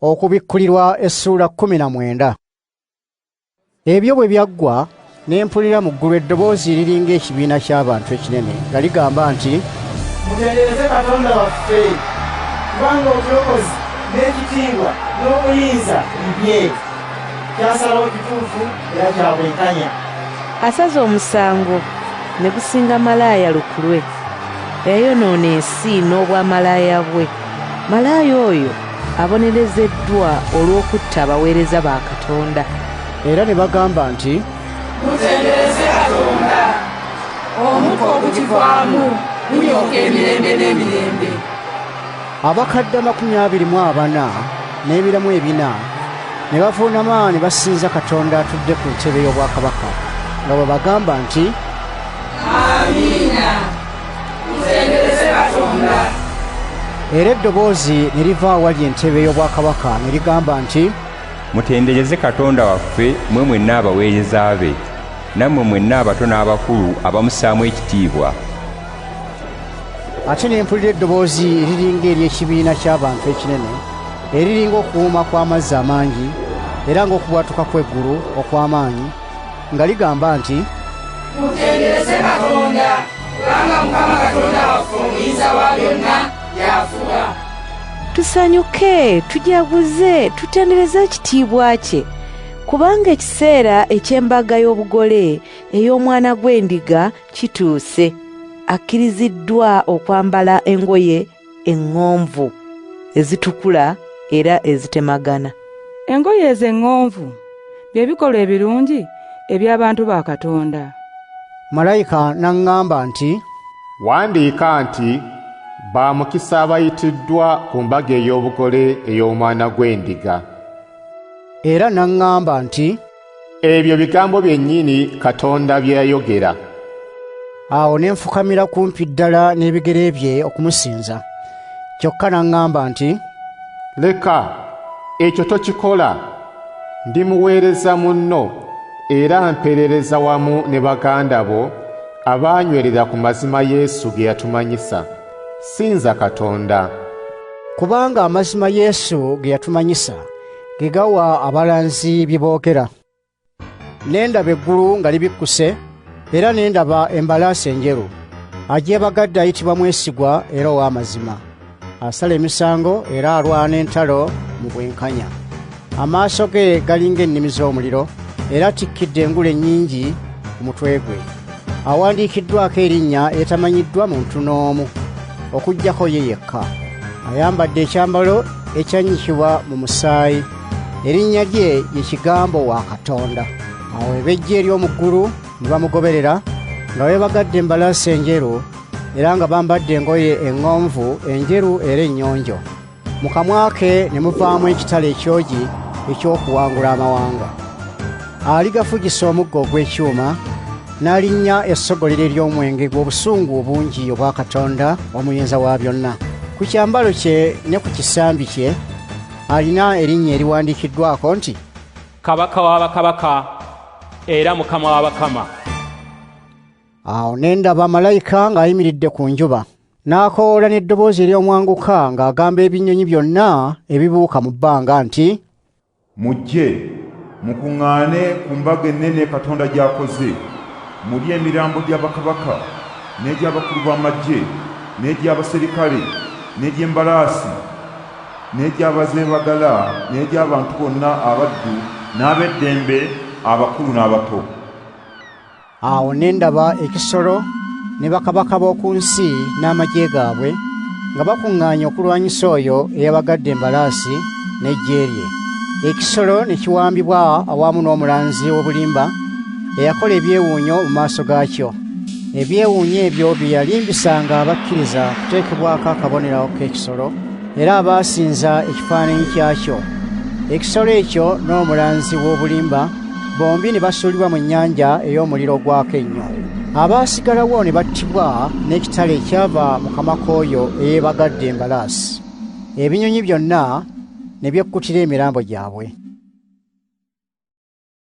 Okubikkulirwa Essuula 19. Ebyo bwe byaggwa ne mpulira mu ggulu eddoboozi eriringa ekibiina ky'abantu ekinene nga ligamba nti, mutendereze Katonda waffe, kubanga obulokozi n'ekitiibwa n'obuyinza bibye. Kyasalawo kituufu era kya bwenkanya. Asaze omusango ne gusinga malaaya lukulwe, eyayonoona ensi n'obwamalaaya bwe. Malaaya oyo abonerezeddwa olw'okutta abaweereza ba Katonda. Era ne bagamba nti, mutendereze Katonda, omukka ogukivaamu gunyooka emirembe n'emirembe. Abakadde 24 n'ebiramu 4 ne bavuunama ne basinza Katonda atudde ku ntebe y'obwakabaka nga bwe bagamba nti, Amiina, mutendereze Katonda. Era eddoboozi ne liva awali entebe y'obwakabaka ne ligamba nti, mutendereze Katonda waffe mwe mwenna abaweereza be, nammwe mwenna abato n'abakulu abamussaamu ekitiibwa. Ate ne mpulira eddoboozi eriringa ery'ekibiina ky'abantu ekinene, eriringa okuwuuma kw'amazzi amangi era ng'okubwatuka kw'eggulu okw'amaanyi, nga ligamba nti, Mutendereze Katonda, kubanga Mukama Katonda waffe omuyinza wa byonna yafuga. Tusanyuke, tujaguze, tutendereze ekitiibwa kye, kubanga ekiseera eky'embaga y'obugole ey'omwana gw'endiga kituuse. Akkiriziddwa okwambala engoye eŋŋonvu ezitukula era ezitemagana. Engoye ezo eŋŋonvu bye bikolwa ebirungi eby'abantu ba Katonda. Malayika n'aŋŋamba nti, wandiika nti, ba mukisa abayitiddwa ku mbaga ey'obugole ey'omwana gw'endiga. Era n'aŋŋamba nti, ebyo bigambo byennyini Katonda bye yayogera. Awo ne nfukamira kumpi ddala n'ebigere bye okumusinza. Kyokka n'aŋŋamba nti, leka ekyo tokikola, ndi muweereza munno era mpeerereza wamu ne baganda bo abaanywerera ku mazima Yesu ge yatumanyisa. Sinza Katonda. Kubanga amazima Yesu ge yatumanyisa ge gawa abalanzi bye boogera. Ne ndaba eggulu nga libikkuse, era ne ndaba embalaasi enjeru. Agyebagadde ayitibwa mwesigwa era ow'amazima, asala emisango era alwana entalo mu bwenkanya. Amaaso ge galinga ennimi z'omuliro, era atikkidde engule ennyingi ku mutwe gwe. Awandiikiddwako erinnya eritamanyiddwa muntu n'omu okuggyako ye yekka. Ayambadde ekyambalo ekyannyikibwa mu musaayi, erinnya lye ye Kigambo wa Katonda. Awo ebejje ery'omu ggulu ne bamugoberera nga beebagadde embalaasi enjeru era nga bambadde engoye eŋŋonvu enjeru era ennyonjo. Mu kamwa ke ne muvaamu ekitala ekyogi eky'okuwangula amawanga. Aligafugisa omuggo ogw'ekyuma n'alinnya essogolero ery'omwenge gw'obusungu obungi obwa Katonda omuyinza wa byonna. Ku kyambalo kye ne ku kisambi kye alina erinnya eriwandiikiddwako nti, Kabaka w'abakabaka era Mukama w'abakama. Awo ne ndaba malayika ng'ayimiridde ku njuba, n'akoola n'eddoboozi ery'omwanguka ng'agamba ebinyonyi byonna ebibuuka mu bbanga nti, mujje mukuŋŋaane ku mbaga ennene Katonda gy'akoze, mulye emirambo gy'abakabaka n'egy'abakulu b'amagye n'egy'abaserikale n'egy'embalaasi n'egy'abazeebagala n'egy'abantu bonna abaddu n'ab'eddembe abakulu n'abato. Awo ne ndaba ekisolo ne bakabaka b'oku nsi n'amagye gaabwe nga bakuŋŋaanye okulwanyisa oyo eyabagadde embalaasi n'eggye lye. Ekisolo ne kiwambibwa awamu n'omulanzi w'obulimba eyakola ebyewuunyo mu maaso gaakyo. Ebyewuunyo ebyo bye yalimbisanga abakkiriza kuteekebwako akabonero k'ekisolo era abaasinza ekifaananyi kyakyo. Ekisolo ekyo n'omulanzi w'obulimba bombi ne basuulibwa mu nnyanja ey'omuliro ogwaka ennyo. Abaasigalawo ne battibwa n'ekitala ekyava mu kamwa k'oyo eyeebagadde embalaasi. Ebinyonyi byonna ne byekkutira emirambo gyabwe.